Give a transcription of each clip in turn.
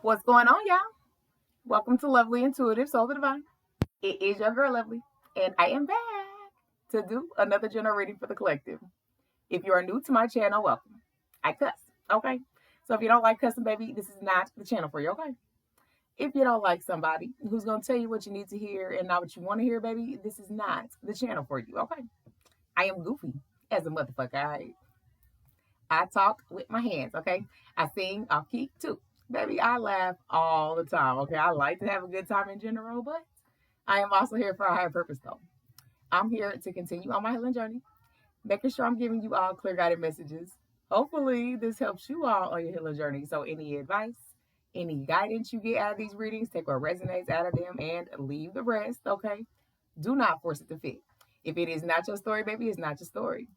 What's going on, y'all? Welcome to Lovely Intuitive Soul the Divine. It is your girl, Lovely, and I am back to do another general reading for the collective. If you are new to my channel, welcome. I cuss, okay? So if you don't like cussing, baby, this is not the channel for you, okay? If you don't like somebody who's going to tell you what you need to hear and not what you want to hear, baby, this is not the channel for you, okay? I am goofy as a motherfucker, all right? I talk with my hands, okay? I sing off key too. Baby, I laugh all the time, okay? I like to have a good time in general, but I am also here for a higher purpose, though. I'm here to continue on my healing journey, making sure I'm giving you all clear guided messages. Hopefully, this helps you all on your healing journey. So, any advice, any guidance you get out of these readings, take what resonates out of them and leave the rest, okay? Do not force it to fit. If it is not your story, baby, it's not your story.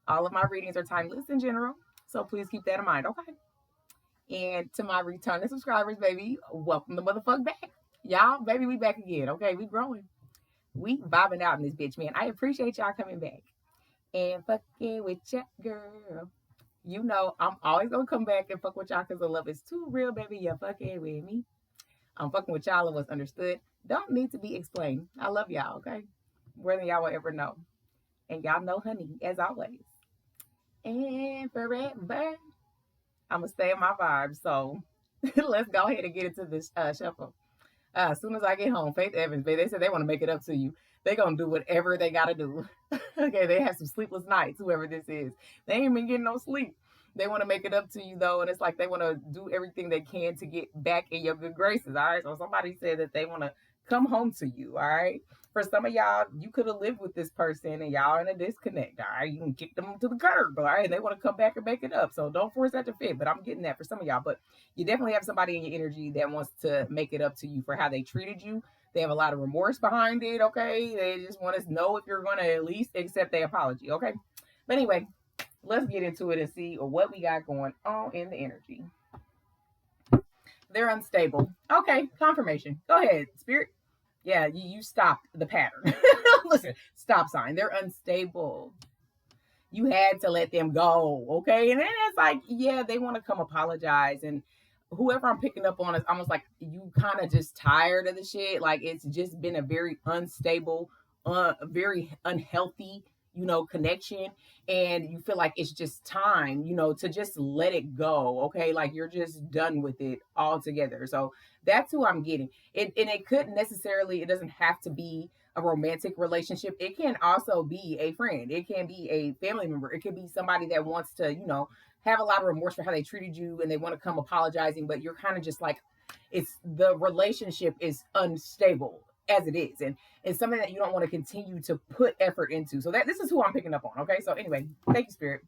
All of my readings are timeless in general, so please keep that in mind, okay? And to my returning subscribers, baby, welcome the motherfucker back. Y'all, baby, we back again, okay? We growing. We vibing out in this bitch, man. I appreciate y'all coming back. And fucking with ya, girl. You know, I'm always gonna come back and fuck with y'all because the love is too real, baby. You're fucking with me. I'm fucking with y'all and what's understood. Don't need to be explained. I love y'all, okay? More than y'all will ever know. And y'all know, honey, as always. And forever, I'm gonna stay in my vibe. So let's go ahead and get into this shuffle. As soon as I get home, Faith Evans, baby, they said they want to make it up to you. They gonna do whatever they gotta do. Okay, they have some sleepless nights, whoever this is. They ain't been getting no sleep. They want to make it up to you though, and it's like they want to do everything they can to get back in your good graces. All right. So somebody said that they want to come home to you. All right. For some of y'all, you could have lived with this person and y'all in a disconnect. All right. You can kick them to the curb. All right. And they want to come back and make it up. So don't force that to fit. But I'm getting that for some of y'all. But you definitely have somebody in your energy that wants to make it up to you for how they treated you. They have a lot of remorse behind it. Okay. They just want to know if you're going to at least accept their apology. Okay. But anyway, let's get into it and see what we got going on in the energy. They're unstable. Okay, confirmation. Go ahead, Spirit. Yeah, you stopped the pattern. Listen, stop sign. They're unstable. You had to let them go, okay? And then it's like, yeah, they want to come apologize. And whoever I'm picking up on is almost like you kind of just tired of the shit. Like it's just been a very unstable, very unhealthy, connection. And you feel like it's just time, to just let it go, okay? Like you're just done with it altogether. So that's who I'm getting. And it couldn't necessarily, it doesn't have to be a romantic relationship. It can also be a friend. It can be a family member. It could be somebody that wants to, have a lot of remorse for how they treated you and they want to come apologizing, but you're kind of just like, it's the relationship is unstable as it is. And it's something that you don't want to continue to put effort into. So this is who I'm picking up on. Okay. So anyway, thank you, Spirit.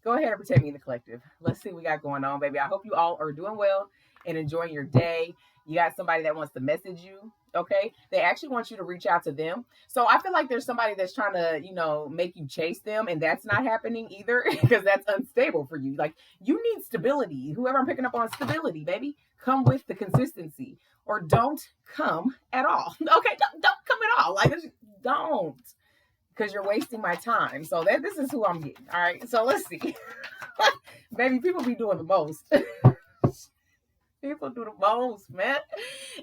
Go ahead and protect me in the collective. Let's see what we got going on, baby. I hope you all are doing well and enjoying your day. You got somebody that wants to message you. Okay. They actually want you to reach out to them. So I feel like there's somebody that's trying to, make you chase them. And that's not happening either because that's unstable for you. Like you need stability. Whoever I'm picking up on, stability, baby. Come with the consistency or don't come at all. Okay. Don't come at all. Like don't. Because you're wasting my time. So this is who I'm getting. All right. So let's see. Baby, people be doing the most. People do the most, man.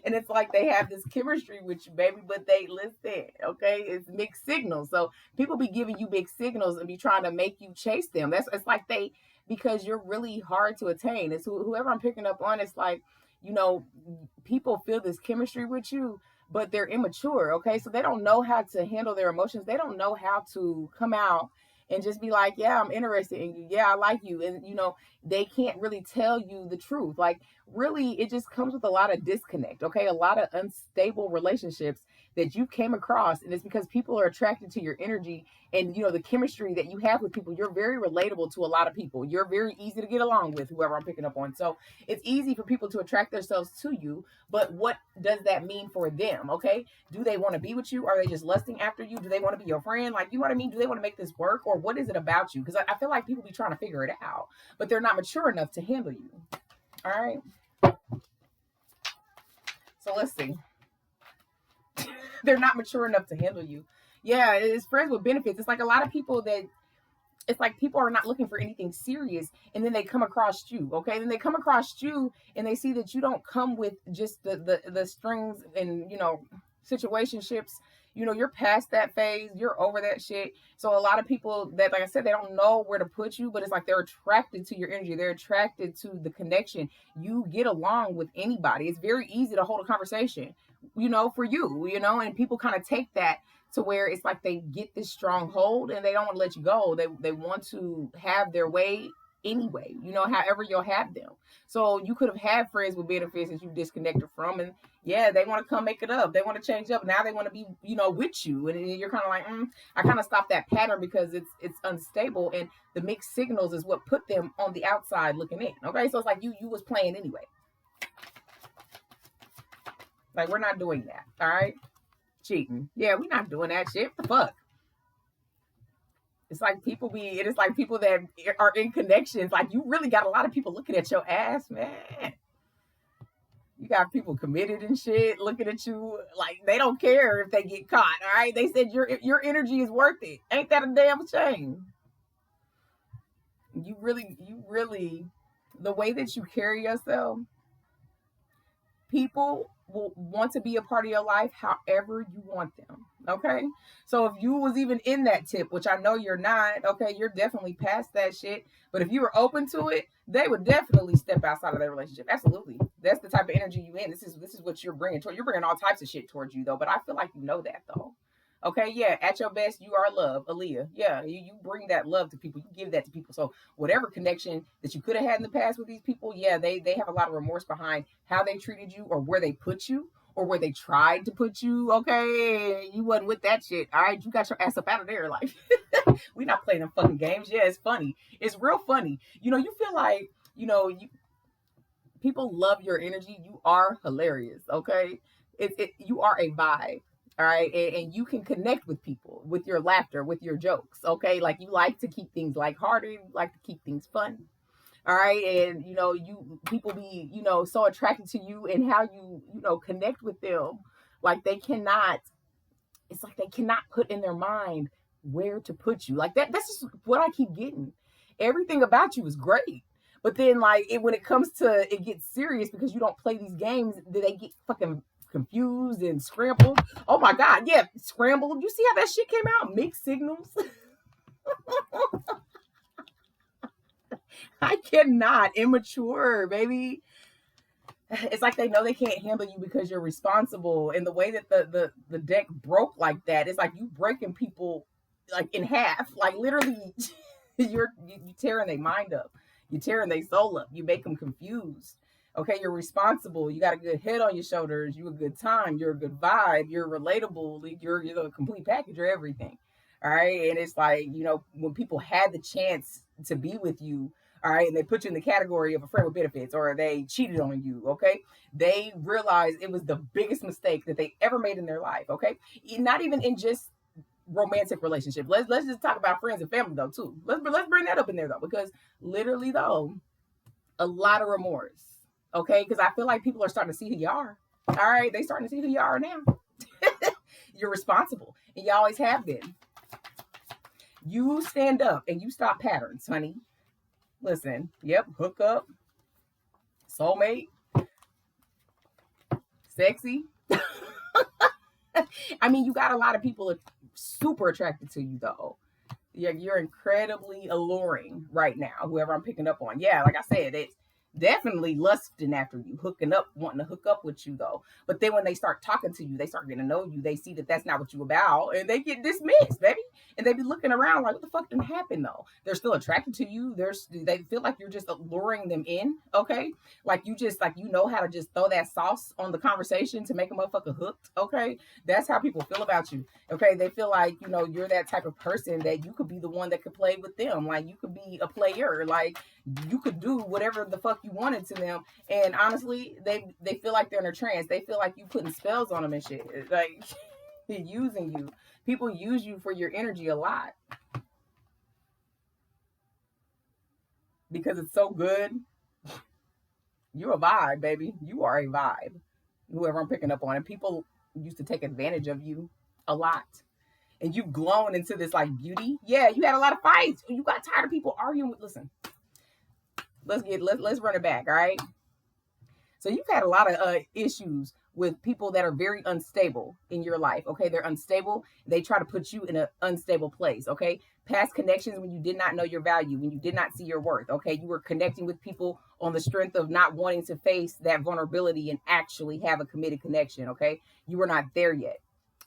And it's like they have this chemistry with you, baby, but they listen, okay? It's mixed signals. So people be giving you big signals and be trying to make you chase them. It's like because you're really hard to attain. It's whoever I'm picking up on, it's like, people feel this chemistry with you, but they're immature, okay? So they don't know how to handle their emotions. They don't know how to come out and just be like, yeah, I'm interested in you. Yeah, I like you. And, they can't really tell you the truth. Like, really, it just comes with a lot of disconnect, okay? A lot of unstable relationships that you came across. And it's because people are attracted to your energy and, the chemistry that you have with people. You're very relatable to a lot of people. You're very easy to get along with, whoever I'm picking up on. So it's easy for people to attract themselves to you. But what does that mean for them, okay? Do they want to be with you? Are they just lusting after you? Do they want to be your friend? Like, you know what I mean? Do they want to make this work? Or what is it about you? Because I feel like people be trying to figure it out, but they're not mature enough to handle you. All right. So let's see. They're not mature enough to handle you. Yeah, it's friends with benefits. It's like a lot of people that it's like people are not looking for anything serious, and then they come across you. Okay, then they come across you and they see that you don't come with just the strings and situationships. You're past that phase, you're over that shit. So a lot of people that, like I said, they don't know where to put you, but it's like they're attracted to your energy, they're attracted to the connection. You get along with anybody. It's very easy to hold a conversation, for and people kind of take that to where it's like they get this strong hold and they don't want to let you go. They want to have their way anyway, however you'll have them. So you could have had friends with benefits that you disconnected from, and yeah, they want to come make it up. They want to change up. Now they want to be, with you, and you're kind of like, I kind of stopped that pattern because it's unstable, and the mixed signals is what put them on the outside looking in. Okay, so it's like you was playing anyway. Like, we're not doing that. All right, cheating. Yeah, we're not doing that shit. What the fuck? It's like it is like people that are in connections. Like, you really got a lot of people looking at your ass, man. You got people committed and shit looking at you like they don't care if they get caught. All right, they said your energy is worth it. Ain't that a damn shame? You really, the way that you carry yourself, people will want to be a part of your life however you want them. Okay, so if you was even in that tip, which I know you're not, okay, you're definitely past that shit. But if you were open to it, they would definitely step outside of their relationship. Absolutely, that's the type of energy you in. This is what you're bringing. You're bringing all types of shit towards you though. But I feel like you know that though. Okay, yeah, at your best, you are love, Aaliyah. Yeah, you bring that love to people. You give that to people. So whatever connection that you could have had in the past with these people, yeah, they have a lot of remorse behind how they treated you or where they put you or where they tried to put you. Okay, you wasn't with that shit. All right, you got your ass up out of there. Like, we not playing them fucking games. Yeah, it's funny. It's real funny. You feel like, people love your energy. You are hilarious. Okay, you are a vibe. All right, and you can connect with people with your laughter, with your jokes. Okay, like, you like to keep things lighthearted, you like to keep things fun. All right, and you people be so attracted to you and how you connect with them. Like, they cannot. It's like they cannot put in their mind where to put you. Like, that's just what I keep getting. Everything about you is great. But then, like, when it comes to it gets serious because you don't play these games, they get fucking confused and scrambled. Oh my god, yeah, scrambled. You see how that shit came out? Mixed signals. I cannot. Immature, baby. It's like they know they can't handle you because you're responsible. And the way that the deck broke like that, it's like you breaking people like in half. Like, literally, you tearing their mind up. You're tearing their soul up. You make them confused. Okay, you're responsible. You got a good head on your shoulders. You're a good time. You're a good vibe. You're relatable. You're a complete package. You're everything. All right, and it's like, when people had the chance to be with you, all right, and they put you in the category of a friend with benefits, or they cheated on you, okay, they realized it was the biggest mistake that they ever made in their life. Okay, not even in just romantic relationship. Let's just talk about friends and family though too. Let's bring that up in there though, because literally though, a lot of remorse. Okay, because I feel like people are starting to see who you are. All right, they starting to see who you are now. You're responsible, and you always have been. You stand up and you stop patterns, honey. Listen, yep, hook up, soulmate, sexy. I mean, you got a lot of people super attracted to you though. You're incredibly alluring right now, whoever I'm picking up on. Yeah, like I said, it's definitely lusting after you, hooking up, wanting to hook up with you though. But then when they start talking to you, they start getting to know you, they see that that's not what you about, and they get dismissed, baby. And they be looking around like, what the fuck didn't happen though? They're still attracted to you. They feel like you're just luring them in. Okay, like you just like how to just throw that sauce on the conversation to make a motherfucker hooked. Okay, that's how people feel about you. Okay, they feel like you're that type of person that you could be the one that could play with them. Like, you could be a player. Like, you could do whatever the fuck you wanted to them. And honestly, they feel like they're in a trance. They feel like you putting spells on them and shit. Like, using you. People use you for your energy a lot because it's so good. You're a vibe, baby. You are a vibe. Whoever I'm picking up on. And people used to take advantage of you a lot. and you've grown into this like beauty. Yeah, you had a lot of fights. You got tired of people arguing with. Listen, let's run it back. All right. So you've had a lot of issues with people that are very unstable in your life. Okay, they're unstable. They try to put you in an unstable place. Okay, past connections when you did not know your value, when you did not see your worth. Okay, you were connecting with people on the strength of not wanting to face that vulnerability and actually have a committed connection. Okay, you were not there yet.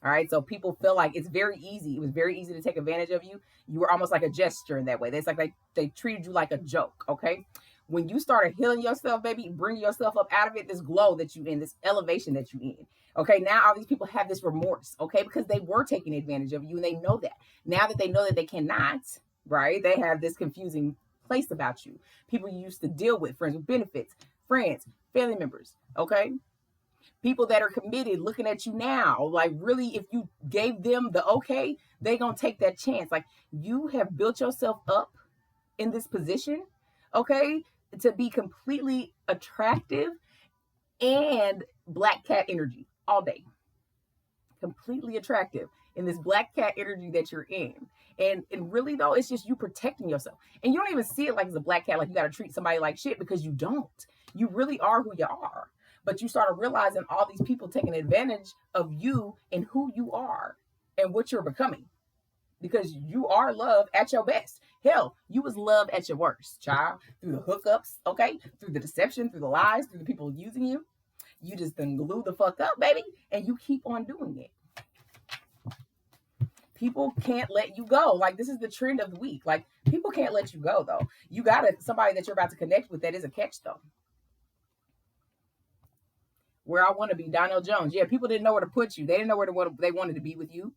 All right, so people feel like it's very easy. It was very easy to take advantage of you. You were almost like a gesture in that way. It's like they treated you like a joke. Okay, when you started healing yourself, baby, bringing yourself up out of it, this glow that you in, this elevation that you in. Okay, now all these people have this remorse, okay, because they were taking advantage of you and they know that. Now that they know that they cannot, right, they have this confusing place about you. People you used to deal with, friends with benefits, friends, family members, okay? People that are committed looking at you now, like really, if you gave them the okay, they gonna take that chance. Like you have built yourself up in this position, okay, to be completely attractive and black cat energy all day. Completely attractive in this black cat energy that you're in. And really though, it's just you protecting yourself. And you don't even see it like it's a black cat, like you got to treat somebody like shit, because you don't. You really are who you are. But you started realizing all these people taking advantage of you and who you are and what you're becoming. Because you are love at your best. Hell, you was love at your worst, child. Through the hookups, okay? Through the deception, through the lies, through the people using you. You just then glue the fuck up, baby. And you keep on doing it. People can't let you go. Like, this is the trend of the week. Like, people can't let you go, though. You got somebody that you're about to connect with that is a catch, though. Where I want to be, Donnell Jones. Yeah, people didn't know where to put you. They didn't know where they wanted to be with you.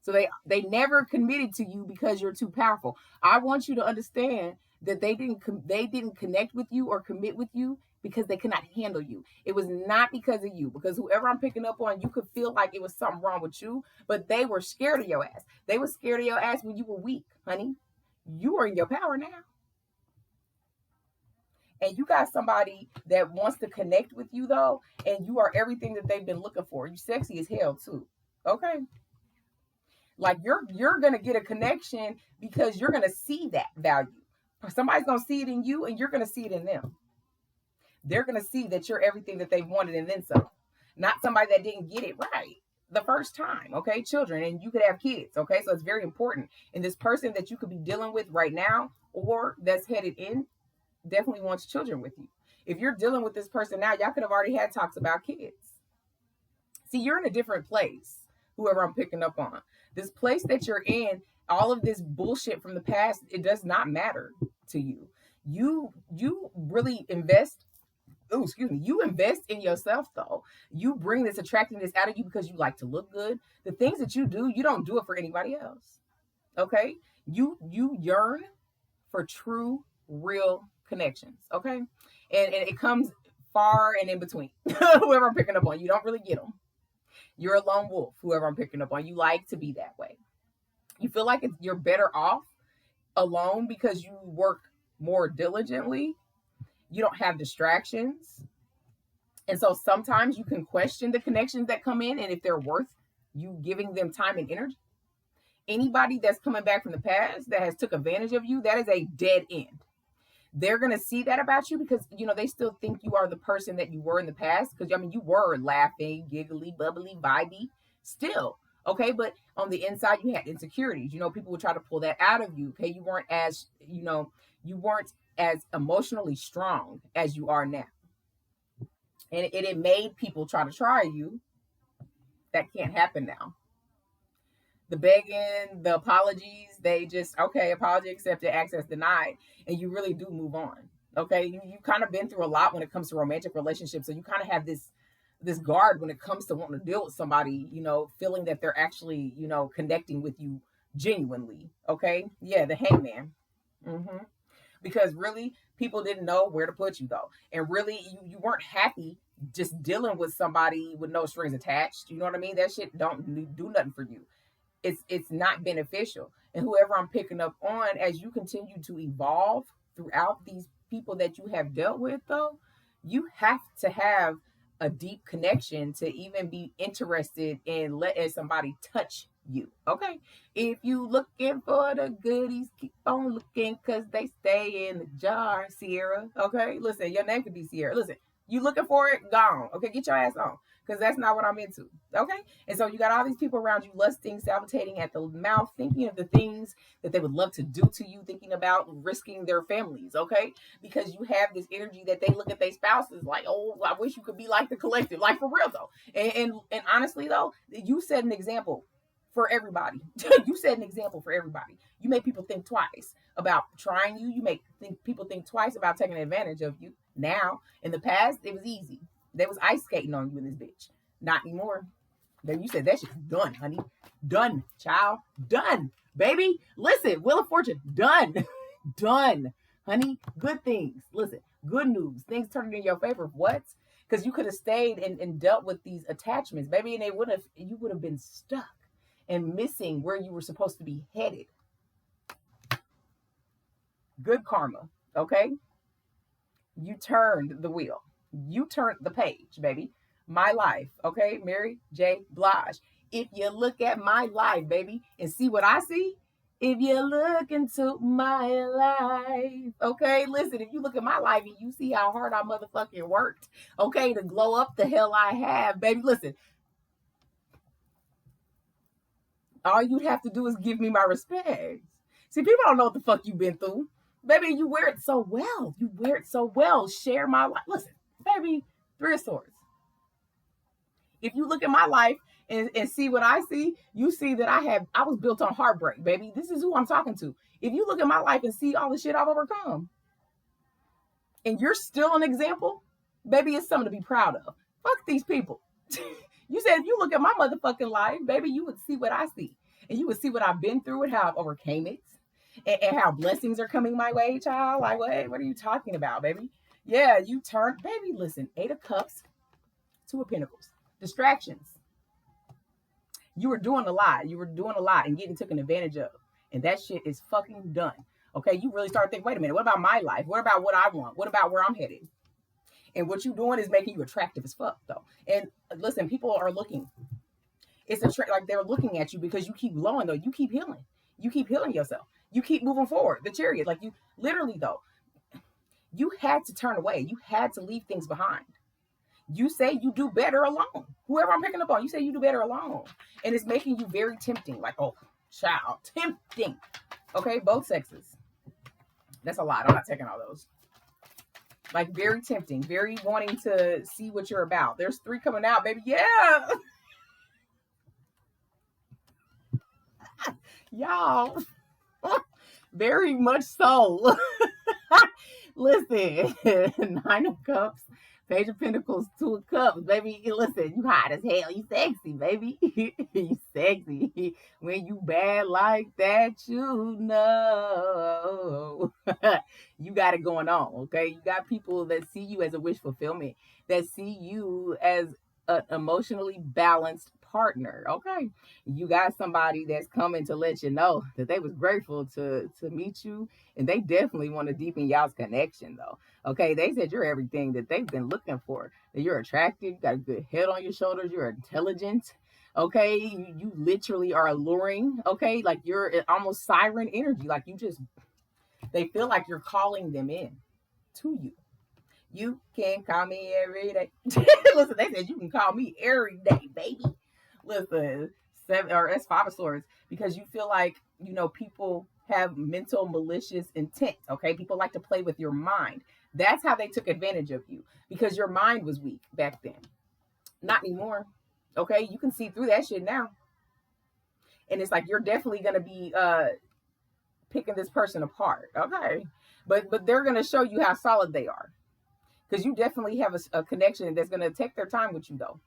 So they never committed to you because you're too powerful. I want you to understand that they didn't connect with you or commit with you because they could not handle you. It was not because of you. Because whoever I'm picking up on, you could feel like it was something wrong with you, but they were scared of your ass. They were scared of your ass when you were weak, honey. You are in your power now. And you got somebody that wants to connect with you though, and you are everything that they've been looking for. You sexy as hell too. Okay. Like you're gonna get a connection because you're gonna see that value. Somebody's gonna see it in you, and you're gonna see it in them. They're gonna see that you're everything that they wanted and then some. Not somebody that didn't get it right the first time. Okay, children, and you could have kids. Okay, so it's very important. And this person that you could be dealing with right now, or that's headed in, definitely wants children with you. If you're dealing with this person now, y'all could have already had talks about kids. See, you're in a different place. Whoever I'm picking up on. This place that you're in, all of this bullshit from the past, it does not matter to you. You really invest. Oh, excuse me. You invest in yourself though. You bring this attractiveness out of you because you like to look good. The things that you do, you don't do it for anybody else. Okay? You yearn for true, real connections. Okay? And it comes far and in between. Whoever I'm picking up on, you don't really get them. You're a lone wolf, whoever I'm picking up on. You like to be that way. You feel like you're better off alone because you work more diligently. You don't have distractions. And so sometimes you can question the connections that come in and if they're worth you giving them time and energy. Anybody that's coming back from the past that has took advantage of you, that is a dead end. They're going to see that about you because, they still think you are the person that you were in the past. Because, you were laughing, giggly, bubbly, vibey still. Okay. But on the inside, you had insecurities. People would try to pull that out of you. Okay. You weren't as emotionally strong as you are now. And it made people try to try you. That can't happen now. The begging, the apologies, they just, okay, apology accepted, access denied. And you really do move on. Okay. You kind of been through a lot when it comes to romantic relationships. So you kind of have this guard when it comes to wanting to deal with somebody, feeling that they're actually, connecting with you genuinely. Okay. Yeah. The hangman. Mm-hmm. Because really people didn't know where to put you though. And really you weren't happy just dealing with somebody with no strings attached. You know what I mean? That shit don't do nothing for you. It's not beneficial. And whoever I'm picking up on, as you continue to evolve throughout these people that you have dealt with though, you have to have a deep connection to even be interested in letting somebody touch you. Okay, if you looking for the goodies, keep on looking, cause they stay in the jar. Sierra. Okay, listen, your name could be Sierra. Listen, you looking for it, gone. Okay, get your ass on, because that's not what I'm into. Okay, and so you got all these people around you lusting, salivating at the mouth, thinking of the things that they would love to do to you, thinking about risking their families. Okay, because you have this energy that they look at their spouses like, oh, I wish you could be like the collective, like for real though. And honestly though, you set an example for everybody. You set an example for everybody. You make people think twice about trying you. You make people think twice about taking advantage of you. Now, in the past, it was easy. They was ice skating on you in this bitch. Not anymore. Then you said that shit's done, honey. Done, child. Done, baby. Listen, Wheel of Fortune. Done. Done, honey. Good things. Listen, good news. Things turning in your favor. What? Because you could have stayed and dealt with these attachments, baby, and you would have been stuck and missing where you were supposed to be headed. Good karma, okay? You turned the wheel. You turned the page, baby. My life, okay? Mary J. Blige. If you look at my life, baby, and see what I see, if you look into my life, okay? Listen, if you look at my life and you see how hard I motherfucking worked, okay, to glow up the hell I have, baby, listen. All you'd have to do is give me my respect. See, people don't know what the fuck you've been through. Baby, you wear it so well. You wear it so well. Share my life. Listen, baby, Three of Swords. If you look at my life and see what I see, you see that I was built on heartbreak, baby. This is who I'm talking to. If you look at my life and see all the shit I've overcome, and you're still an example, baby, it's something to be proud of. Fuck these people. You said if you look at my motherfucking life, baby, you would see what I see. And you would see what I've been through and how I've overcame it. And how blessings are coming my way, child. Like, what are you talking about, baby? Yeah, you turned, baby, listen, 8 of Cups, 2 of Pentacles. Distractions. You were doing a lot. You were doing a lot and getting taken advantage of. And that shit is fucking done. Okay, you really start thinking, wait a minute, what about my life? What about what I want? What about where I'm headed? And what you're doing is making you attractive as fuck, though. And listen, people are looking. It's like they're looking at you because you keep glowing, though. You keep healing. You keep healing yourself. You keep moving forward. The Chariot, like you literally, though, you had to turn away. You had to leave things behind. You say you do better alone. Whoever I'm picking up on, you say you do better alone. And it's making you very tempting. Like, oh, child, tempting. Okay, both sexes. That's a lot. I'm not taking all those. Like, very tempting, very wanting to see what you're about. There's 3 coming out, baby. Yeah. Y'all. Very much so. Listen, 9 of Cups, Page of Pentacles, 2 of Cups, baby. Listen, you hot as hell. You sexy, baby. You sexy. When you bad like that, you know. You got it going on, okay? You got people that see you as a wish fulfillment, that see you as an emotionally balanced partner, okay? You got somebody that's coming to let you know that they was grateful to meet you, and they definitely want to deepen y'all's connection, though. Okay, they said you're everything that they've been looking for. That you're attractive, you got a good head on your shoulders, you're intelligent. Okay, you literally are alluring. Okay, like you're almost siren energy. Like they feel like you're calling them in to you. You can call me every day. Listen, they said you can call me every day, baby. Listen, that's 5 of Swords, because you feel like, people have mental malicious intent. Okay, people like to play with your mind. That's how they took advantage of you, because your mind was weak back then. Not anymore. Okay, you can see through that shit now, and it's like you're definitely gonna be picking this person apart. Okay, but they're gonna show you how solid they are, because you definitely have a connection that's gonna take their time with you, though.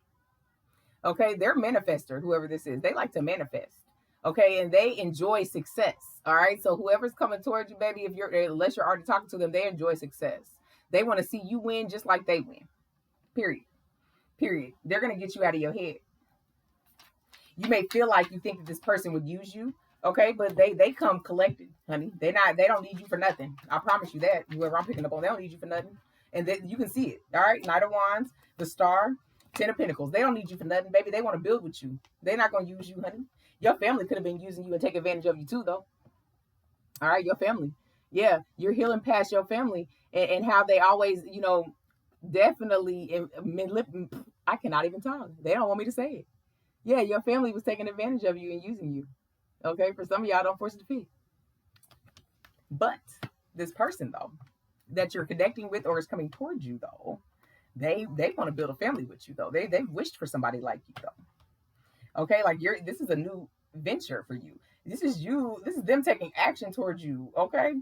Okay, they're manifester, whoever this is. They like to manifest. Okay, and they enjoy success. All right, so whoever's coming towards you, baby, unless you're already talking to them, they enjoy success. They want to see you win just like they win. Period. They're gonna get you out of your head. You may feel like you think that this person would use you, okay, but they come collected, honey. They don't need you for nothing. I promise you that. Whoever I'm picking up on, they don't need you for nothing. And then you can see it. All right, Knight of Wands, the Star, Ten of Pentacles. They don't need you for nothing, baby. They want to build with you. They're not going to use you, honey. Your family could have been using you and take advantage of you too, though. All right, your family. Yeah, you're healing past your family and how they always, definitely. I cannot even talk. They don't want me to say it. Yeah, your family was taking advantage of you and using you. Okay, for some of y'all, don't force it to be. But this person, though, that you're connecting with or is coming towards you, though, they want to build a family with you, though. They've wished for somebody like you, though. Okay, like this is a new venture for you. This is them taking action towards you, okay,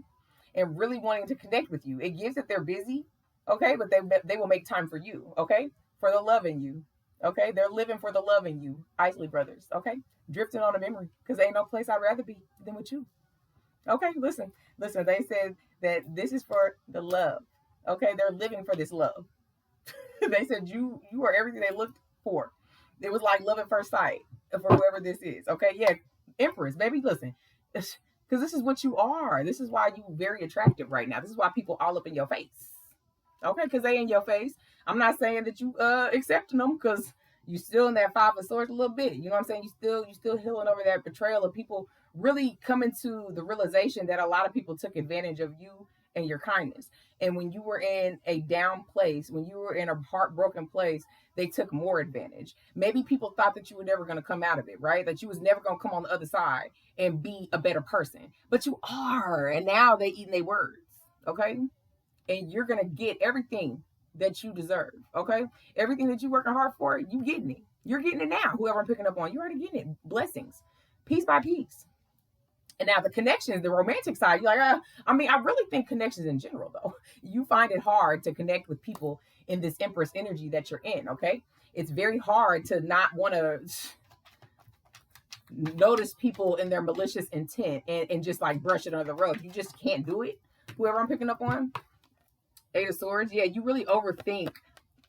and really wanting to connect with you. It gives that they're busy, okay, but they will make time for you, okay, for the love in you, okay. They're living for the love in you, Isley Brothers, okay, drifting on a memory, because ain't no place I'd rather be than with you. Okay, listen. They said that this is for the love. Okay, they're living for this love. They said you are everything they looked for. It was like love at first sight for whoever this is. Okay, yeah, Empress, baby, listen, because this is what you are. This is why you very attractive right now. This is why people all up in your face. Okay, because they in your face. I'm not saying that you accepting them, because you still in that Five of Swords a little bit. You know what I'm saying? You still healing over that betrayal of people really coming to the realization that a lot of people took advantage of you and your kindness. And when you were in a down place, when you were in a heartbroken place, they took more advantage. Maybe people thought that you were never going to come out of it, right? That you was never going to come on the other side and be a better person. But you are. And now they eating their words, okay? And you're going to get everything that you deserve, okay? Everything that you're working hard for, you getting it. You're getting it now. Whoever I'm picking up on, you're already getting it. Blessings, piece by piece. And now the connections, the romantic side, you're like, I really think connections in general, though, you find it hard to connect with people in this Empress energy that you're in, okay? It's very hard to not want to notice people in their malicious intent and just like brush it under the rug. You just can't do it. Whoever I'm picking up on, Eight of Swords, yeah, you really overthink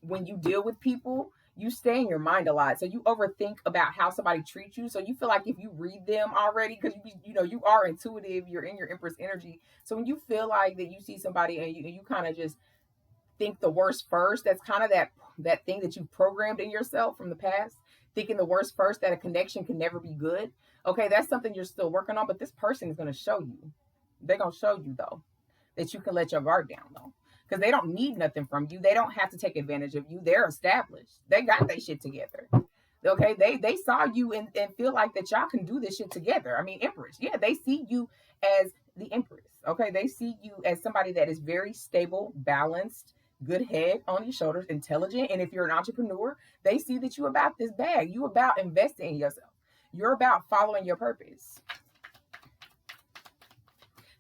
when you deal with people. You stay in your mind a lot, so you overthink about how somebody treats you. So you feel like if you read them already, because you are intuitive, you're in your Empress energy. So when you feel like that you see somebody and you kind of just think the worst first, that's kind of that thing that you programmed in yourself from the past, thinking the worst first, that a connection can never be good. Okay, that's something you're still working on, but this person is going to show you. They're going to show you, though, that you can let your guard down, though. Because they don't need nothing from you. They don't have to take advantage of you. They're established. They got their shit together. Okay, they saw you and feel like that y'all can do this shit together. I mean, Empress, yeah, they see you as the Empress. Okay, they see you as somebody that is very stable, balanced, good head on your shoulders, intelligent. And if you're an entrepreneur, they see that you about this bag. You about investing in yourself. You're about following your purpose.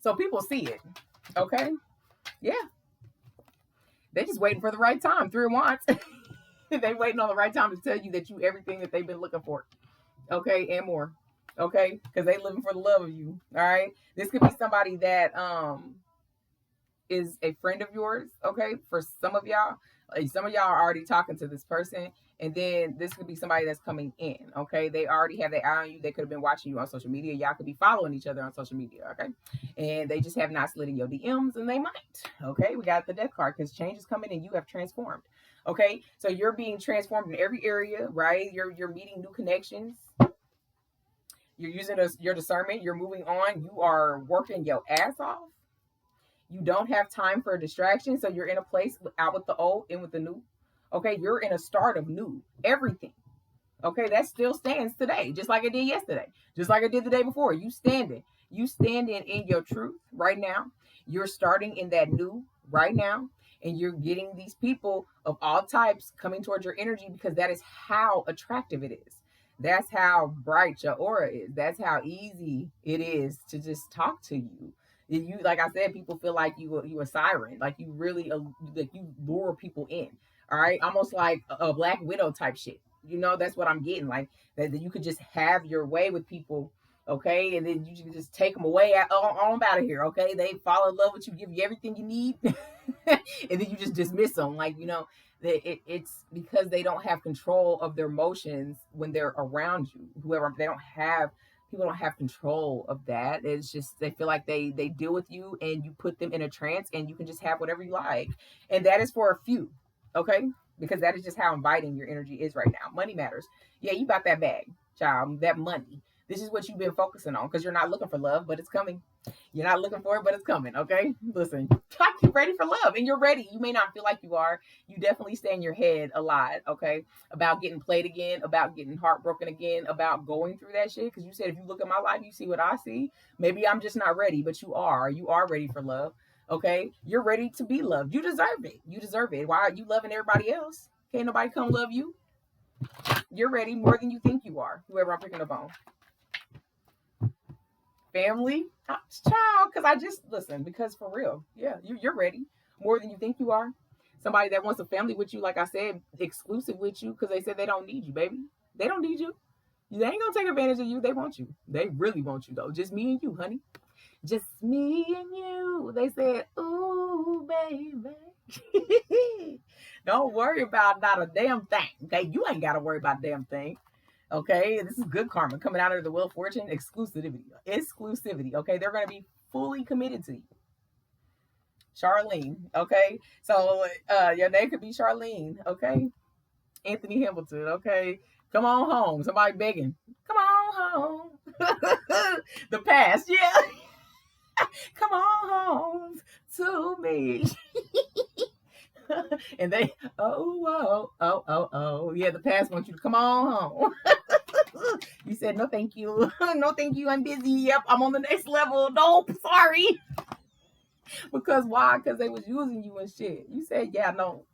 So people see it. Okay, yeah. They just waiting for the right time. Three of Wands. They waiting on the right time to tell you that you everything that they've been looking for. Okay, and more. Okay, because they living for the love of you. All right. This could be somebody that is a friend of yours. Okay, for some of y'all are already talking to this person, and then this could be somebody that's coming in. Okay, they already have their eye on you. They could have been watching you on social media. Y'all could be following each other on social media. Okay, and they just have not slid in your DMs, and they might. Okay, we got the Death card, because change is coming and you have transformed. Okay, so you're being transformed in every area, right? You're meeting new connections. You're using your discernment. You're moving on. You are working your ass off. You don't have time for a distraction, so you're in a place out with the old, in with the new. Okay, you're in a start of new everything. Okay, that still stands today, just like it did yesterday, just like it did the day before. You standing in your truth right now. You're starting in that new right now, and you're getting these people of all types coming towards your energy, because that is how attractive it is. That's how bright your aura is. That's how easy it is to just talk to you. You, like I said, people feel like you a siren, like you really like you lure people in. All right, almost like a Black Widow type shit. That's what I'm getting. Like that you could just have your way with people, okay, and then you can just take them away on out of here. Okay, they fall in love with you, give you everything you need, and then you just dismiss them. Like it's because they don't have control of their emotions when they're around you. Whoever, they don't have people don't have control of that. It's just they feel like they deal with you and you put them in a trance and you can just have whatever you like. And that is for a few, okay? Because that is just how inviting your energy is right now. Money matters. Yeah, you got that bag, child, that money. This is what you've been focusing on because you're not looking for love, but it's coming. You're not looking for it, but it's coming, okay? Listen, you're ready for love and you're ready. You may not feel like you are. You definitely stay in your head a lot, okay? About getting played again, about getting heartbroken again, about going through that shit. Because you said if you look at my life, you see what I see. Maybe I'm just not ready, but you are. You are ready for love, okay? You're ready to be loved. You deserve it. You deserve it. Why are you loving everybody else? Can't nobody come love you. You're ready more than you think you are, whoever I'm picking up on. Family, child, because I just listen, because for real, yeah, you're ready more than you think you are. Somebody that wants a family with you, like I said, exclusive with you, because they said they don't need you, baby. They don't need you. They ain't gonna take advantage of you. They want you. They really want you though. Just me and you, honey. Just me and you. They said, ooh, baby. Don't worry about not a damn thing. Okay, you ain't gotta worry about a damn thing. Okay, this is good karma coming out of the Wheel of Fortune. Exclusivity. Okay, they're going to be fully committed to you. Charlene. Okay, so your name could be Charlene. Okay, Anthony Hamilton. Okay, come on home. Somebody begging. Come on home. The past, yeah. Come on home to me. And they, yeah, the past wants you to come on home. You said, no, thank you. No, thank you. I'm busy. Yep, I'm on the next level. Nope, sorry. Because why? Because they was using you and shit. You said, yeah, no.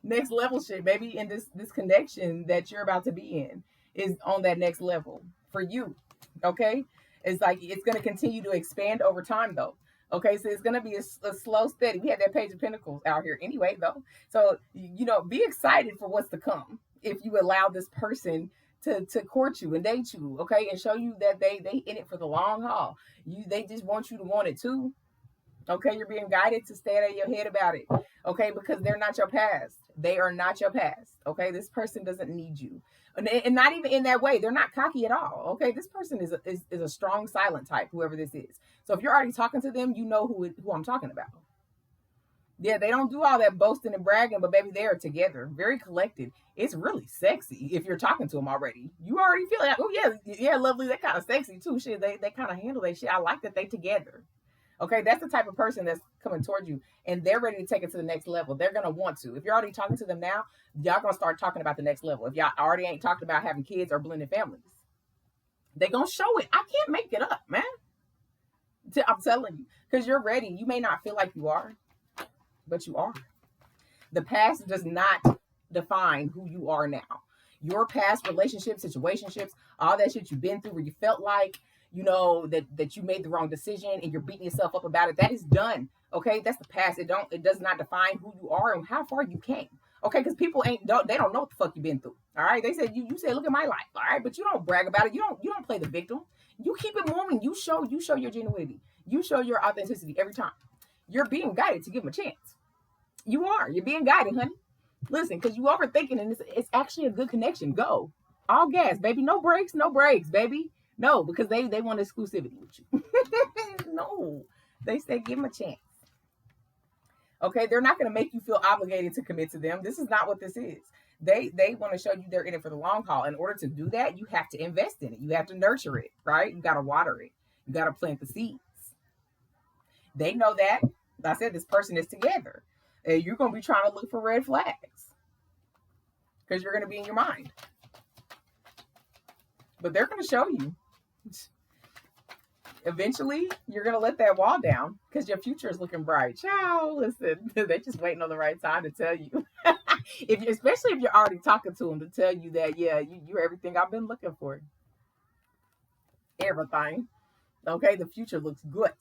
Next level shit, baby. And this connection that you're about to be in is on that next level for you. Okay? It's like it's going to continue to expand over time, though. Okay, so it's going to be a slow, steady. We had that Page of Pentacles out here anyway, though. So, be excited for what's to come if you allow this person to court you and date you, okay, and show you that they in it for the long haul. They just want you to want it too. Okay, you're being guided to stay out of your head about it. Okay, because they're not your past. They are not your past. Okay, this person doesn't need you, and not even in that way. They're not cocky at all. Okay, this person is a strong, silent type. Whoever this is. So if you're already talking to them, you know who I'm talking about. Yeah, they don't do all that boasting and bragging, but baby, they are together, very collected. It's really sexy if you're talking to them already. You already feel like, oh yeah, lovely. They're kind of sexy too. Shit, they kind of handle that shit. I like that they together. Okay, that's the type of person that's coming towards you, and they're ready to take it to the next level. They're gonna want to. If you're already talking to them now, y'all gonna start talking about the next level. If y'all already ain't talked about having kids or blended families, they gonna show it. I can't make it up, man. I'm telling you, because you're ready. You may not feel like you are, but you are. The past does not define who you are now. Your past relationships, situationships, all that shit you've been through where you felt like, that you made the wrong decision and you're beating yourself up about it, that is done. Okay, that's the past. It does not define who you are and how far you came. Okay, because people they don't know what the fuck you've been through. All right, they said you said, look at my life. All right, but you don't brag about it. You don't play the victim. You keep it moving. You show your genuinity. You show your authenticity every time. You're being guided to give them a chance. You are. You're being guided, honey. Listen, because you overthinking and it's actually a good connection. Go. All gas, baby. No breaks, baby. No, because they want exclusivity with you. No. They say give them a chance. Okay, they're not going to make you feel obligated to commit to them. This is not what this is. They want to show you they're in it for the long haul. In order to do that, you have to invest in it. You have to nurture it, right? You got to water it. You got to plant the seeds. They know that. I said this person is together. And you're going to be trying to look for red flags because you're going to be in your mind. But they're going to show you. Eventually, you're going to let that wall down because your future is looking bright. Ciao. Listen, they're just waiting on the right time to tell you. Especially if you're already talking to them to tell you that, yeah, you're everything I've been looking for. Everything. Okay, the future looks good.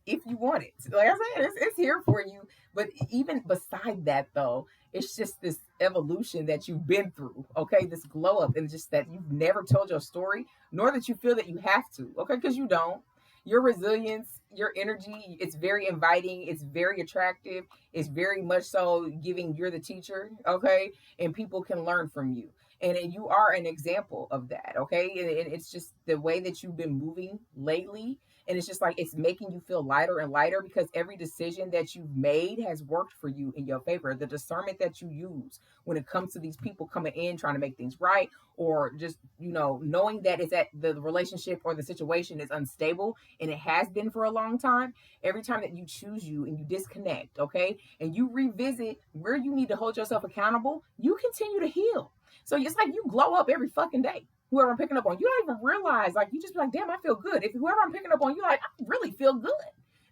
If you want it. Like I said, it's here for you. But even beside that, though, it's just this evolution that you've been through, okay? This glow up, and just that you've never told your story, nor that you feel that you have to, okay? Because you don't. Your resilience, your energy, it's very inviting, it's very attractive, it's very much so giving you're the teacher, okay? And people can learn from you. And you are an example of that, okay? And it's just the way that you've been moving lately. And it's just like it's making you feel lighter and lighter because every decision that you've made has worked for you in your favor. The discernment that you use when it comes to these people coming in trying to make things right, or just, knowing that it's at the relationship or the situation is unstable and it has been for a long time. Every time that you choose you and you disconnect, okay, and you revisit where you need to hold yourself accountable, you continue to heal. So it's like you glow up every fucking day. Whoever I'm picking up on, you don't even realize, like, you just be like, damn, I feel good. If whoever I'm picking up on, you're like, I really feel good.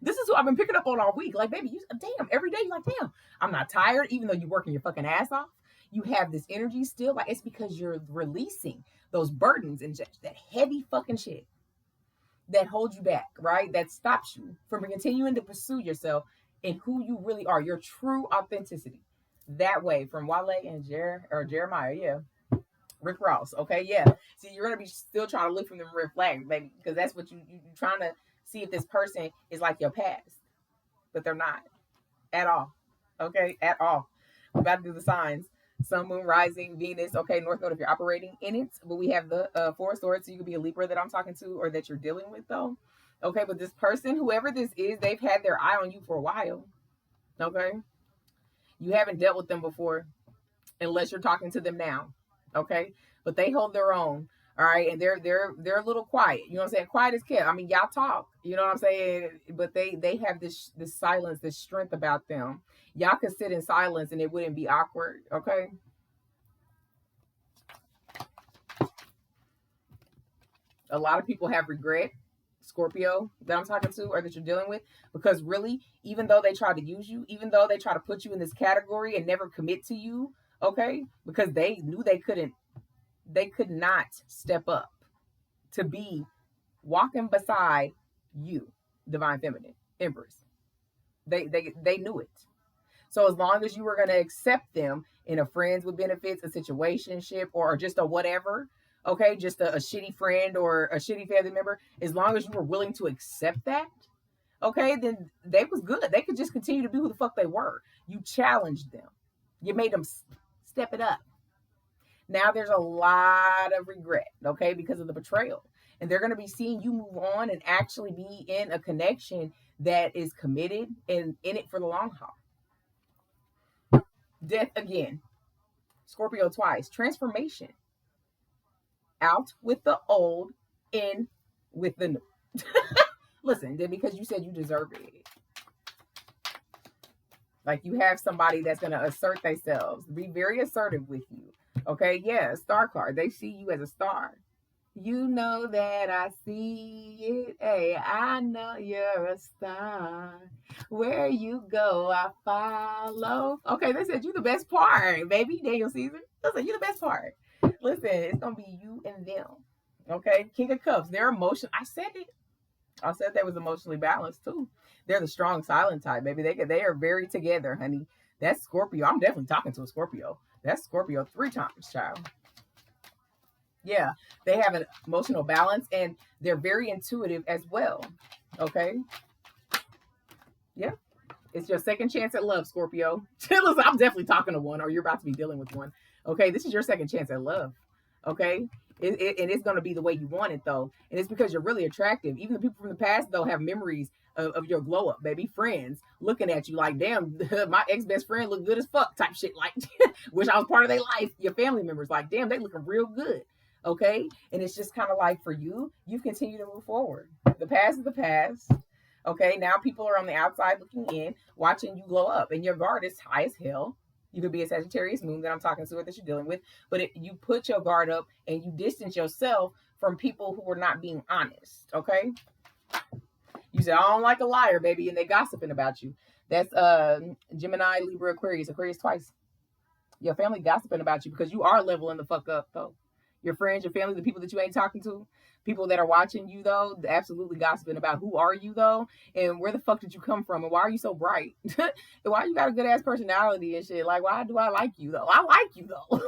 This is who I've been picking up on all week. Like, baby, damn, every day you're like, damn, I'm not tired, even though you're working your fucking ass off. You have this energy still. Like, it's because you're releasing those burdens and just that heavy fucking shit that holds you back, right? That stops you from continuing to pursue yourself and who you really are, your true authenticity. That way, from Wale and Jeremiah, yeah. Rick Ross, okay, yeah. See, you're gonna be still trying to look from the red flag, baby, because that's what you're trying to see if this person is like your past, but they're not at all, okay, at all. We're about to do the signs: Sun, Moon, Rising, Venus. Okay, North Node if you're operating in it, but we have the Four of Swords, so you could be a Libra that I'm talking to or that you're dealing with, though. Okay, but this person, whoever this is, they've had their eye on you for a while. Okay, you haven't dealt with them before, unless you're talking to them now. Okay, but they hold their own. All right, and they're a little quiet. You know what I'm saying? Quiet as kept. I mean, y'all talk. You know what I'm saying? But they have this silence, this strength about them. Y'all could sit in silence and it wouldn't be awkward. Okay. A lot of people have regret, Scorpio, that I'm talking to or that you're dealing with, because really, even though they try to use you, even though they try to put you in this category and never commit to you, okay, because they knew they could not step up to be walking beside you, divine feminine, empress. They knew it. So as long as you were going to accept them in a friends with benefits, a situationship, or just a whatever, okay, just a shitty friend or a shitty family member, as long as you were willing to accept that, okay, then they was good. They could just continue to be who the fuck they were. You challenged them. You made them step it up. Now there's a lot of regret, okay, because of the betrayal. And they're going to be seeing you move on and actually be in a connection that is committed and in it for the long haul. Death again. Scorpio twice. Transformation. Out with the old, in with the new. Listen, then because you said you deserve it. Like you have somebody that's going to assert themselves, be very assertive with you. Okay, yeah, star card. They see you as a star. You know that I see it. Hey, I know you're a star. Where you go, I follow. Okay, they said you the best part, baby. Daniel Caesar. Listen, you the best part. Listen, it's gonna be you and them. Okay, King of Cups. They're emotional. I said it. I said they was emotionally balanced too. They're the strong silent type, baby. They are very together, honey. That's Scorpio. I'm definitely talking to a Scorpio. That's Scorpio 3 times, child. Yeah, they have an emotional balance and they're very intuitive as well. Okay. Yeah. It's your second chance at love, Scorpio. Listen, I'm definitely talking to one, or you're about to be dealing with one. Okay. This is your second chance at love. Okay. And it's going to be the way you want it, though. And it's because you're really attractive. Even the people from the past, though, have memories of your glow up, baby. Friends looking at you like, damn, my ex-best friend look good as fuck type shit. Like, wish I was part of their life. Your family members like, damn, they looking real good. Okay. And it's just kind of like for you, you've continued to move forward. The past is the past. Okay. Now people are on the outside looking in, watching you glow up, and your guard is high as hell. You could be a Sagittarius moon that I'm talking to or that you're dealing with, but you put your guard up and you distance yourself from people who are not being honest. Okay. You say, I don't like a liar, baby, and they gossiping about you. That's Gemini, Libra, Aquarius twice. Your family gossiping about you because you are leveling the fuck up, though. Your friends, your family, the people that you ain't talking to, people that are watching you, though, absolutely gossiping about who are you, though, and where the fuck did you come from, and why are you so bright? And why you got a good ass personality and shit? Like, why do I like you, though? I like you, though.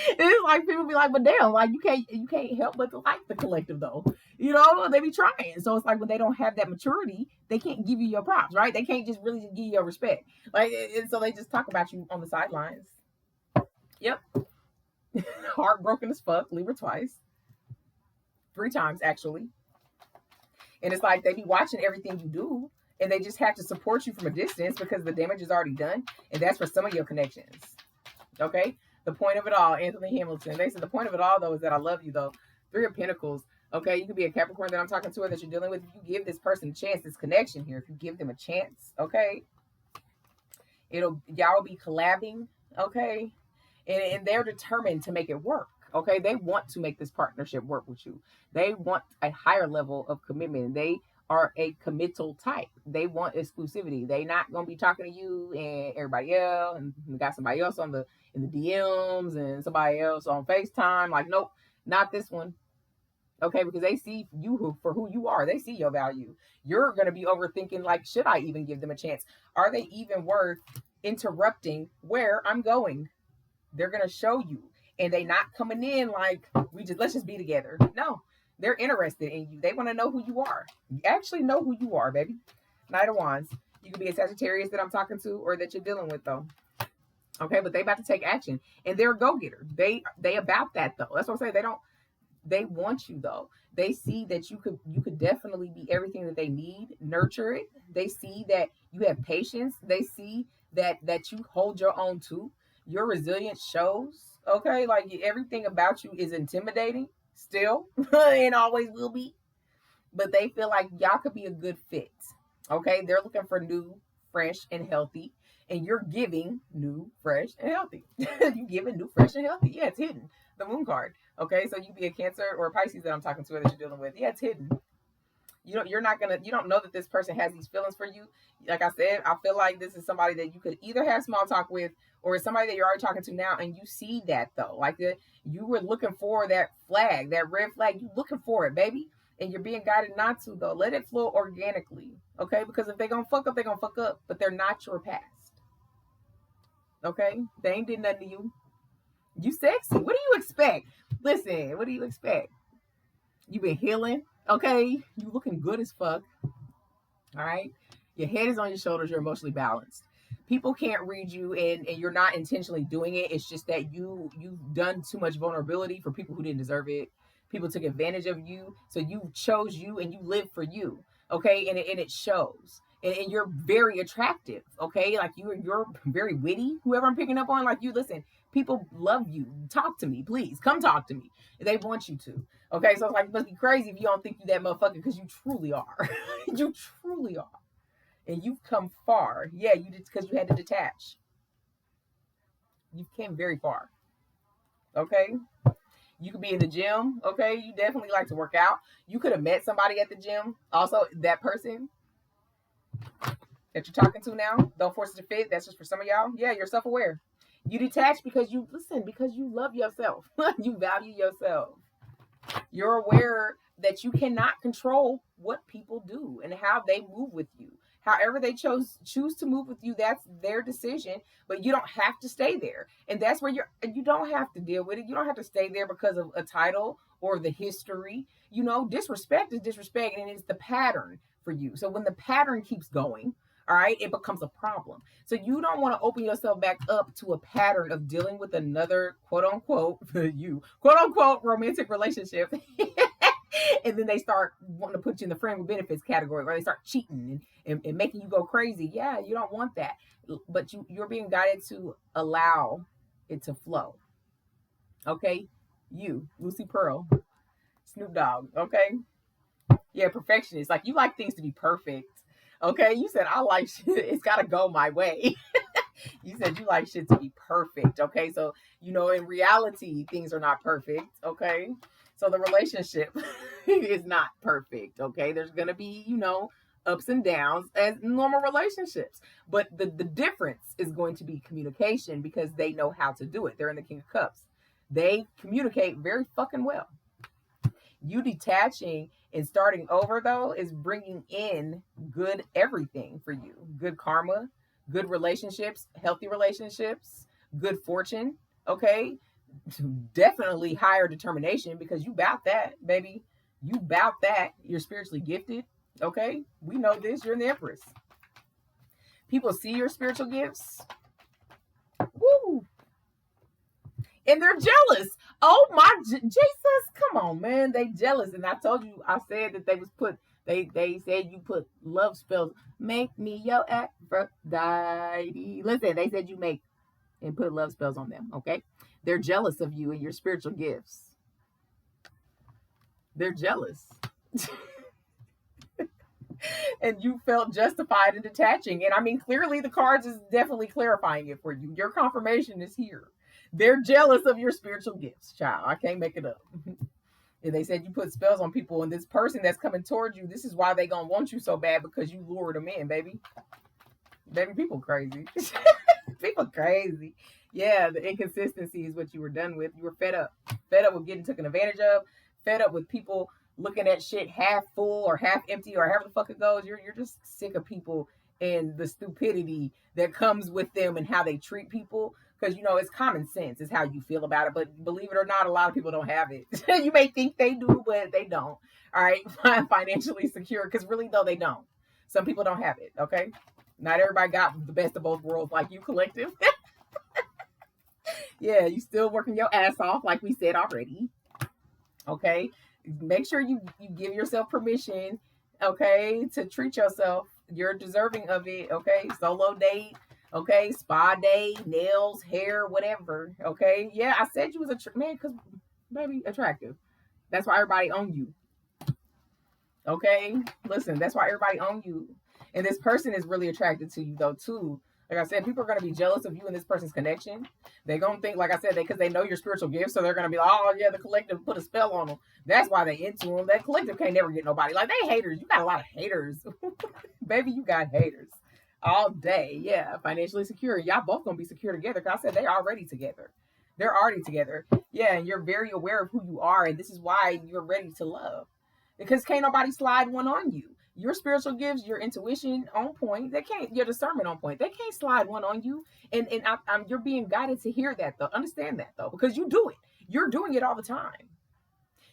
It's like people be like, but damn, like you can't help but to like the collective though. You know, they be trying. So it's like when they don't have that maturity, they can't give you your props, right? They can't just really just give you your respect. Like, and so they just talk about you on the sidelines. Yep. Heartbroken as fuck. Libra twice. 3 times actually. And it's like they be watching everything you do, and they just have to support you from a distance because the damage is already done. And that's for some of your connections. Okay? The point of it all, Anthony Hamilton. They said the point of it all, though, is that I love you, though. 3 of Pentacles. Okay, you could be a Capricorn that I'm talking to or that you're dealing with. If you give this person a chance, this connection here, if you give them a chance, okay, y'all will be collabing, okay, and they're determined to make it work. Okay, they want to make this partnership work with you. They want a higher level of commitment. They are a committal type. They want exclusivity. They not gonna be talking to you and everybody else, and you got somebody else in the DMs and somebody else on FaceTime. Like, nope, not this one. Okay, because they see you for who you are. They see your value. You're gonna be overthinking, like, should I even give them a chance? Are they even worth interrupting where I'm going? They're gonna show you, and they not coming in like let's just be together. No, they're interested in you. They want to know who you are. You actually know who you are, baby. Knight of Wands. You could be a Sagittarius that I'm talking to or that you're dealing with, though. Okay, but they about to take action, and they're a go-getter. They about that, though. That's what I'm saying. They want you, though. They see that you could definitely be everything that they need. Nurture it. They see that you have patience. They see that you hold your own too. Your resilience shows. Okay, like everything about you is intimidating still and always will be. But they feel like y'all could be a good fit. Okay, they're looking for new, fresh, and healthy. And you're giving new, fresh, and healthy. You giving new, fresh, and healthy. Yeah, it's hidden. The moon card. Okay, so you be a Cancer or a Pisces that I'm talking to or that you're dealing with. Yeah, it's hidden. You don't know that this person has these feelings for you. Like I said, I feel like this is somebody that you could either have small talk with or it's somebody that you're already talking to now, and you see that though. Like you were looking for that flag, that red flag. You looking for it, baby. And you're being guided not to, though. Let it flow organically. Okay? Because if they're gonna fuck up, they're gonna fuck up. But they're not your past. Okay? They ain't did nothing to you. You sexy. What do you expect? Listen, what do you expect? You been healing, okay? You looking good as fuck. All right? Your head is on your shoulders. You're emotionally balanced. People can't read you, and you're not intentionally doing it. It's just that you've done too much vulnerability for people who didn't deserve it. People took advantage of you, so you chose you and you live for you, okay? And it shows. And you're very attractive, okay? Like you're very witty. Whoever I'm picking up on, like you, listen. People love you. Talk to me, please. Come talk to me. They want you to. Okay, so it's like, it must be crazy if you don't think you that motherfucker, because you truly are. You truly are. And you've come far. Yeah, you did, because you had to detach. You came very far. Okay? You could be in the gym. Okay? You definitely like to work out. You could have met somebody at the gym. Also, that person that you're talking to now, don't force it to fit. That's just for some of y'all. Yeah, you're self-aware. You detach because you love yourself. You value yourself. You're aware that you cannot control what people do and how they move with you. However they choose to move with you, that's their decision, but you don't have to stay there. And that's where you don't have to deal with it. You don't have to stay there because of a title or the history. Disrespect is disrespect, and it's the pattern for you. So when the pattern keeps going, all right, it becomes a problem. So you don't want to open yourself back up to a pattern of dealing with another quote unquote romantic relationship. And then they start wanting to put you in the friend with benefits category, where they start cheating and making you go crazy. Yeah, you don't want that. But you're being guided to allow it to flow. Okay? You, Lucy Pearl, Snoop Dogg, okay? Yeah, perfectionist. Like, you like things to be perfect. Okay, you said I like shit. It's gotta go my way. You said you like shit to be perfect. Okay, so in reality, things are not perfect. Okay, so the relationship is not perfect. Okay, there's gonna be ups and downs as normal relationships, but the difference is going to be communication, because they know how to do it. They're in the King of Cups. They communicate very fucking well. You detaching and starting over, though, is bringing in good everything for you. Good karma, good relationships, healthy relationships, good fortune, okay? definitely higher determination, because you bout that, baby. You bout that. You're spiritually gifted. Okay, we know this. You're the Empress. People see your spiritual gifts. Woo! And they're jealous. Oh my Jesus, come on, man. They jealous. And I told you, I said that they was put, they said you put love spells. Make me your Aphrodite. Listen, they said you make and put love spells on them, okay? They're jealous of you and your spiritual gifts. They're jealous. And you felt justified in detaching. And I mean, clearly the cards is definitely clarifying it for you. Your confirmation is here. They're jealous of your spiritual gifts, child. I can't make it up. And they said you put spells on people, and this person that's coming towards you, this is why they gonna want you so bad, because you lured them in, baby. Baby, people crazy. People crazy. Yeah, the inconsistency is what you were done with. You were fed up. Fed up with getting taken advantage of. Fed up with people looking at shit half full or half empty or however the fuck it goes. You're just sick of people and the stupidity that comes with them and how they treat people. Because, you know, it's common sense is how you feel about it. But believe it or not, a lot of people don't have it. You may think they do, but they don't. All right. Financially secure. Because really, though, they don't. Some people don't have it. Okay. Not everybody got the best of both worlds like you, collective. Yeah, you still working your ass off, like we said already. Okay. Make sure you give yourself permission, okay, to treat yourself. You're deserving of it, okay? Solo date, okay? Spa day, nails, hair, whatever, okay? Yeah, I said you was a man, because, baby, attractive. That's why everybody on you, okay? Listen, that's why everybody on you. And this person is really attracted to you, though, too. Like I said, people are going to be jealous of you and this person's connection. They're going to think, like I said, because they know your spiritual gifts, so they're going to be like, oh, yeah, the collective put a spell on them. That's why they into them. That collective can't never get nobody. Like, they haters. You got a lot of haters. Baby, you got haters all day. Yeah, financially secure. Y'all both going to be secure together, because I said they already together. They're already together. Yeah, and you're very aware of who you are, and this is why you're ready to love. Because can't nobody slide one on you. Your spiritual gifts, your intuition on point, they can't, your discernment on point, they can't slide one on you. And you're being guided to hear that, though. Understand that, though, because you do it. You're doing it all the time.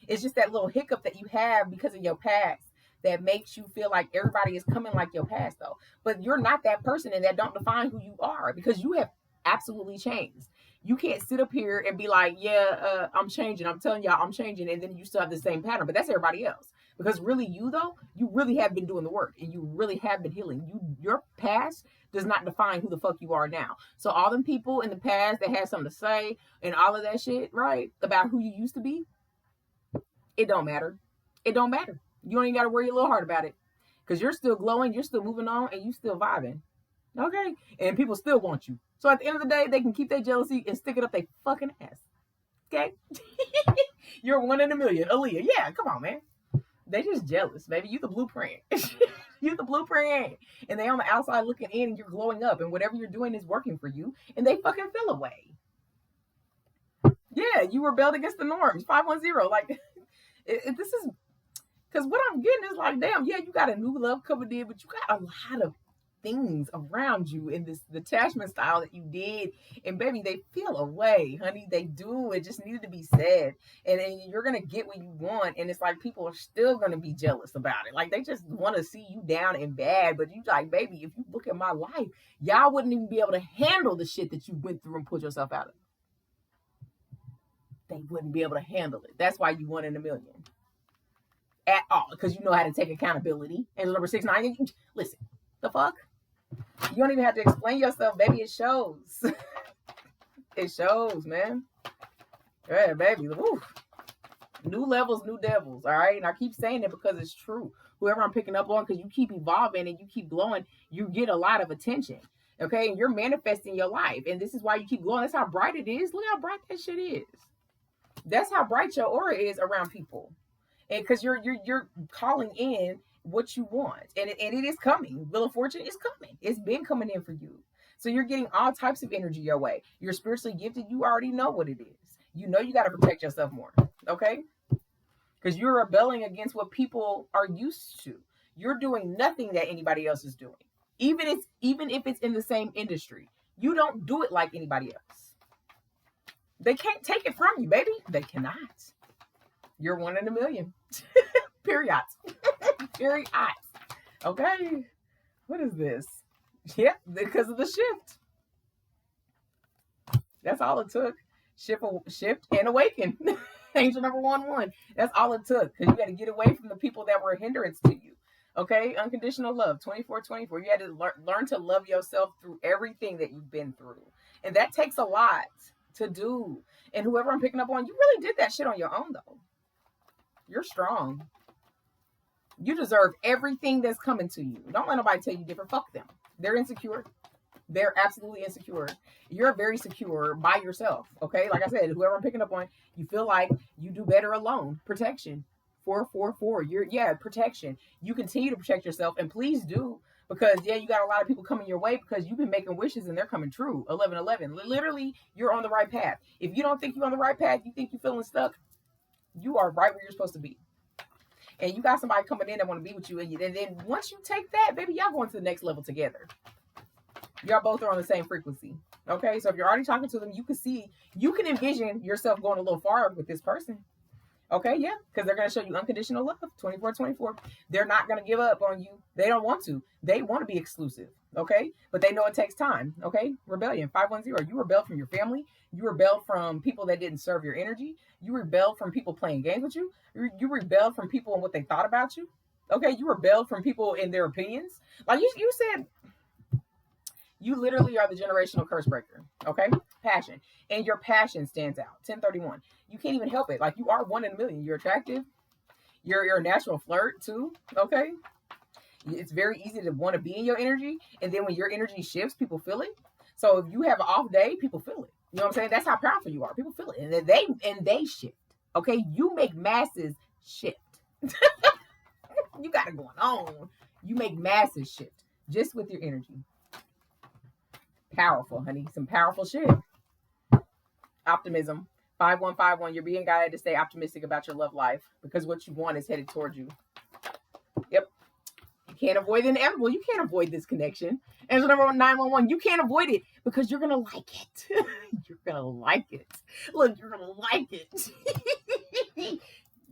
It's just that little hiccup that you have because of your past that makes you feel like everybody is coming like your past, though. But you're not that person, and that don't define who you are, because you have absolutely changed. You can't sit up here and be like, yeah, I'm changing. I'm telling y'all I'm changing. And then you still have the same pattern. But that's everybody else. Because really, you, though, you really have been doing the work, and you really have been healing. Your past does not define who the fuck you are now. So all them people in the past that had something to say and all of that shit, right, about who you used to be, it don't matter. It don't matter. You don't even got to worry a little hard about it, because you're still glowing, you're still moving on, and you still vibing. Okay? And people still want you. So at the end of the day, they can keep their jealousy and stick it up their fucking ass. Okay? You're one in a million. Aaliyah. Yeah, come on, man. They just jealous, baby. You the blueprint. You the blueprint. And they on the outside looking in, and you're glowing up, and whatever you're doing is working for you, and they fucking feel away. Yeah, you rebelled against the norms. 510. Like, this is, because what I'm getting is like, damn, yeah, you got a new love coming in, but you got a lot of things around you in this detachment style that you did, and baby, they feel away, honey. They do. It just needed to be said, and you're gonna get what you want, and it's like people are still gonna be jealous about it. Like, they just want to see you down and bad, but you like, baby, if you look at my life, y'all wouldn't even be able to handle the shit that you went through and put yourself out of. They wouldn't be able to handle it. That's why you one in a million at all, because you know how to take accountability. And number 69, listen, the fuck. You don't even have to explain yourself, baby. It shows. It shows, man. Yeah, baby. Woo. New levels, new devils. All right. And I keep saying it because it's true. Whoever I'm picking up on, because you keep evolving and you keep glowing, you get a lot of attention. Okay. And you're manifesting your life. And this is why you keep glowing. That's how bright it is. Look how bright that shit is. That's how bright your aura is around people. And because you're calling in what you want, and it is coming. Wheel of Fortune is coming. It's been coming in for you. So you're getting all types of energy your way. You're spiritually gifted. You already know what it is. You know you got to protect yourself more. Okay? Because you're rebelling against what people are used to. You're doing nothing that anybody else is doing. Even if it's in the same industry. You don't do it like anybody else. They can't take it from you, baby. They cannot. You're one in a million. Period. Period. Okay. What is this? Yep, because of the shift. That's all it took. Shift and awaken. Angel number 1-1. That's all it took. Because you got to get away from the people that were a hindrance to you. Okay? Unconditional love. 24-24. You had to learn to love yourself through everything that you've been through. And that takes a lot to do. And whoever I'm picking up on, you really did that shit on your own, though. You're strong. You deserve everything that's coming to you. Don't let nobody tell you different. Fuck them. They're insecure. They're absolutely insecure. You're very secure by yourself. Okay? Like I said, whoever I'm picking up on, you feel like you do better alone. Protection. 444. Protection. You continue to protect yourself, and please do, because you got a lot of people coming your way because you've been making wishes and they're coming true. 1111. Literally, you're on the right path. If you don't think you're on the right path, you think you're feeling stuck, you are right where you're supposed to be. And you got somebody coming in that want to be with you, and then once you take that, baby, y'all going to the next level together. Y'all both are on the same frequency. Okay, so if you're already talking to them, you can envision yourself going a little far with this person. Okay, yeah, because they're going to show you unconditional love. 24-24. They're not going to give up on you. They don't want to. They want to be exclusive. Okay, but they know it takes time. Okay, rebellion. 510. You rebelled from your family. You rebelled from people that didn't serve your energy. You rebelled from people playing games with you. You rebelled from people and what they thought about you. Okay, you rebelled from people and their opinions. Like you said, you literally are the generational curse breaker. Okay, passion. And your passion stands out. 1031. You can't even help it. Like, you are one in a million. You're attractive. You're a natural flirt too. Okay. It's very easy to want to be in your energy. And then when your energy shifts, people feel it. So if you have an off day, people feel it. You know what I'm saying? That's how powerful you are. People feel it. And they shift. Okay. You make masses shift. You got it going on. You make masses shift just with your energy. Powerful, honey. Some powerful shit. Optimism. 5151. You're being guided to stay optimistic about your love life because what you want is headed towards you. Yep. You can't avoid the inevitable. You can't avoid this connection. Answer number 911. You can't avoid it because you're going to like it. You're going to like it. Look, you're going to like it.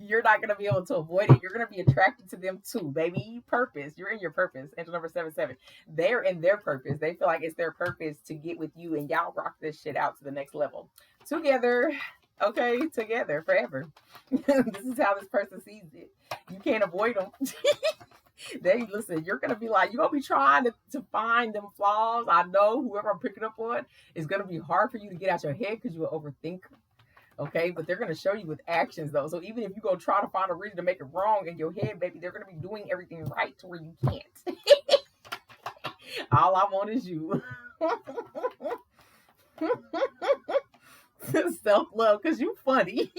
You're not going to be able to avoid it. You're going to be attracted to them too, baby. Purpose. You're in your purpose. Angel number 77. They're in their purpose. They feel like it's their purpose to get with you, and y'all rock this shit out to the next level. Together. Okay, together forever. This is how this person sees it. You can't avoid them. Listen, you're going to be like, you're going to be trying to find them flaws. I know whoever I'm picking up on, is going to be hard for you to get out your head because you're an overthinker. Okay, but they're going to show you with actions, though. So even if you go try to find a reason to make it wrong in your head, baby, they're going to be doing everything right to where you can't. All I want is you. Self-love, because you funny.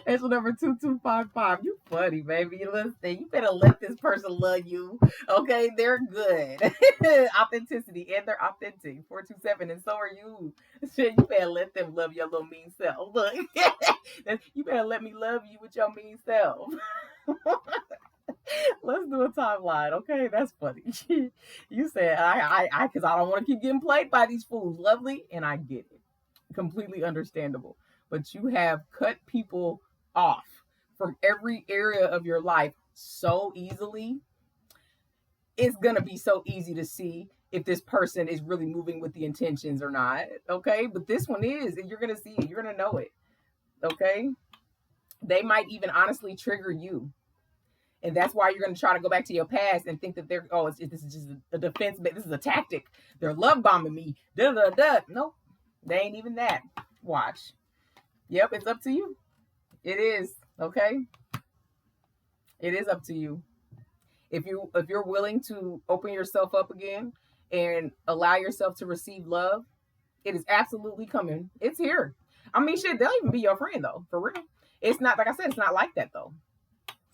That's number 2255. You funny, baby. Listen, you better let this person love you. Okay, they're good. Authenticity, and they're authentic. 427, and so are you. Shit, you better let them love your little mean self. Look, you better let me love you with your mean self. Let's do a timeline. Okay, that's funny. You said I because I don't want to keep getting played by these fools. Lovely, and I get it. Completely understandable. But you have cut people off from every area of your life so easily. It's going to be so easy to see if this person is really moving with the intentions or not. Okay. But this one is, and you're going to see it. You're going to know it. Okay. They might even honestly trigger you. And that's why you're going to try to go back to your past and think that this is just a defense. This is a tactic. They're love bombing me. Da, da, da. Nope. They ain't even that. Watch. Yep, it's up to you. It is. Okay. It is up to you. If you're willing to open yourself up again and allow yourself to receive love, it is absolutely coming. It's here. I mean, shit, they'll even be your friend though, for real. It's not, like I said, it's not like that though.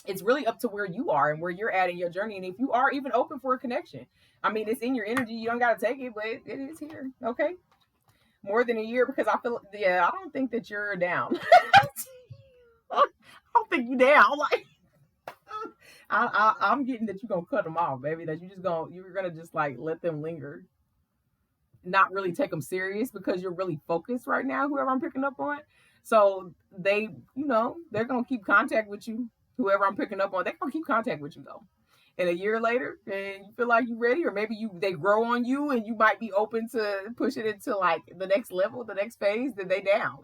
It's really up to where you are and where you're at in your journey. And if you are even open for a connection, I mean, it's in your energy. You don't got to take it, but it is here. Okay. More than a year, because I feel, I don't think that you're down. I don't think you're down. Like, I'm getting that you're gonna cut them off, baby. That you're gonna just like let them linger. not really take them serious because you're really focused right now, whoever I'm picking up on. So they, they're gonna keep contact with you. Whoever I'm picking up on, they're gonna keep contact with you though. And a year later, and you feel like you're ready, or maybe they grow on you and you might be open to push it into like the next level, the next phase, then they down.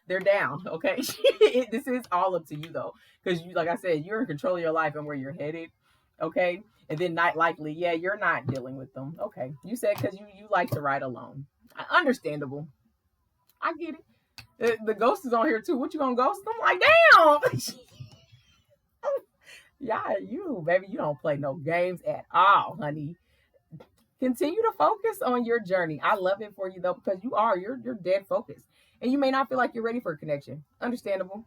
They're down, okay? This is all up to you though. Because you, like I said, you're in control of your life and where you're headed, okay? And then not likely, yeah, you're not dealing with them. Okay. You said because you like to ride alone. Understandable. I get it. The ghost is on here too. What you gonna ghost? I'm like, damn. Yeah, you baby, you don't play no games at all, honey. Continue to focus on your journey. I love it for you though, because you're dead focused. And you may not feel like you're ready for a connection. Understandable.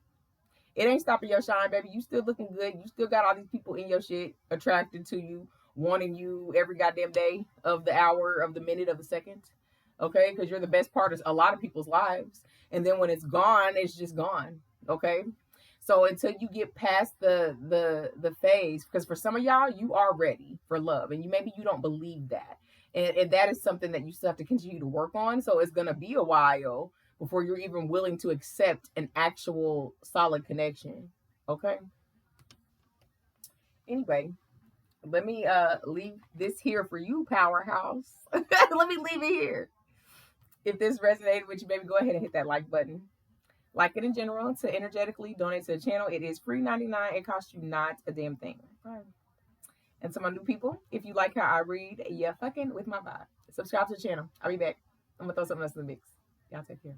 It ain't stopping your shine, baby. You still looking good. You still got all these people in your shit attracted to you, wanting you every goddamn day of the hour, of the minute, of the second. Okay? Because you're the best part of a lot of people's lives. And then when it's gone, it's just gone. Okay? So until you get past the phase, because for some of y'all, you are ready for love. And maybe you don't believe that. And that is something that you still have to continue to work on. So it's gonna be a while before you're even willing to accept an actual solid connection. Okay. Anyway, let me leave this here for you, powerhouse. Let me leave it here. If this resonated with you, baby, go ahead and hit that like button. Like it in general, to energetically donate to the channel. It is free 99. It costs you not a damn thing. Right. And to my new people, if you like how I read, yeah, fucking with my vibe. Subscribe to the channel. I'll be back. I'm gonna throw something else in the mix. Y'all take care.